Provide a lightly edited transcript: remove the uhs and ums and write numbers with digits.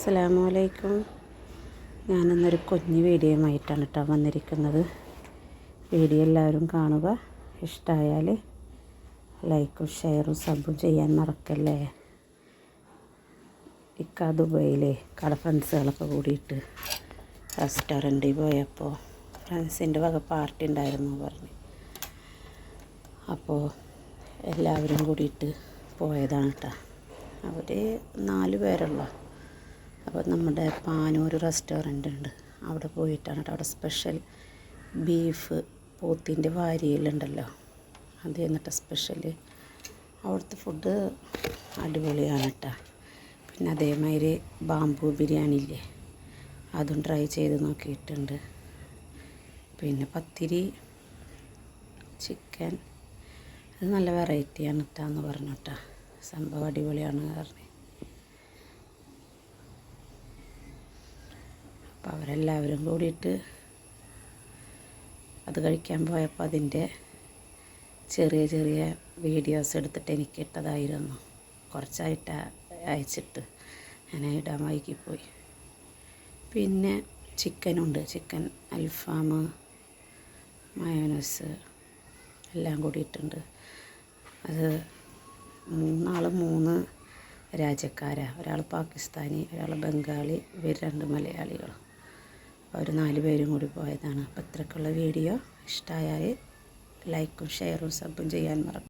അസ്സലാമലൈക്കും. ഞാനിന്നൊരു കുഞ്ഞു വീഡിയോയുമായിട്ടാണ് കേട്ടോ വന്നിരിക്കുന്നത്. വീഡിയോ എല്ലാവരും കാണുക. ഇഷ്ടമായാൽ ലൈക്കും ഷെയറും സബും ചെയ്യാൻ മറക്കല്ലേ. ദുബൈയിലെ ഫ്രണ്ട്സുകളൊക്കെ കൂടിയിട്ട് റെസ്റ്റോറൻറ്റിൽ പോയപ്പോൾ ഫ്രണ്ട്സിൻ്റെ വക പാർട്ടി ഉണ്ടായിരുന്നു പറഞ്ഞു. അപ്പോൾ എല്ലാവരും കൂടിയിട്ട് പോയതാണ് കേട്ടോ. അവർ 4 പേരുള്ള. അപ്പോൾ നമ്മുടെ പാനൂർ റെസ്റ്റോറൻ്റ് ഉണ്ട്, അവിടെ പോയിട്ടാണ് കേട്ടോ. അവിടെ സ്പെഷ്യൽ ബീഫ് പോത്തിൻ്റെ വാരിയിലുണ്ടല്ലോ, അത് എന്നിട്ട് സ്പെഷ്യൽ അവിടുത്തെ ഫുഡ് അടിപൊളിയാണ് കേട്ടോ. പിന്നെ അതേമാതിരി ബാംബു ബിരിയാണി ഇല്ലേ, അതും ട്രൈ ചെയ്ത് നോക്കിയിട്ടുണ്ട്. പിന്നെ പത്തിരി ചിക്കൻ, അത് നല്ല വെറൈറ്റിയാണ് കേട്ടോ എന്ന് പറഞ്ഞു കേട്ടോ. സംഭവം അടിപൊളിയാണ് പറഞ്ഞു. അപ്പോൾ അവരെല്ലാവരും കൂടിയിട്ട് അത് കഴിക്കാൻ പോയപ്പോൾ അതിൻ്റെ ചെറിയ ചെറിയ വീഡിയോസ് എടുത്തിട്ട് എനിക്ക് ഇട്ടതായിരുന്നു. കുറച്ചായിട്ട് അയച്ചിട്ട് ഞാൻ ഇടാൻ വൈകിപ്പോയി. പിന്നെ ചിക്കനുണ്ട്, ചിക്കൻ അൽഫാം, മയോനൈസ് എല്ലാം കൂടിയിട്ടുണ്ട്. അത് 3 രാജ്യക്കാരാണ്. ഒരാൾ പാകിസ്ഥാനി, ഒരാൾ ബംഗാളി, ഇവർ 2 മലയാളികൾ. അവർ 4 പേരും കൂടി പോയതാണ്. അപ്പോൾ ഇത്രയ്ക്കുള്ള വീഡിയോ ഇഷ്ടമായാൽ ലൈക്കും ഷെയറും സബും ചെയ്യാൻ മറക്കും.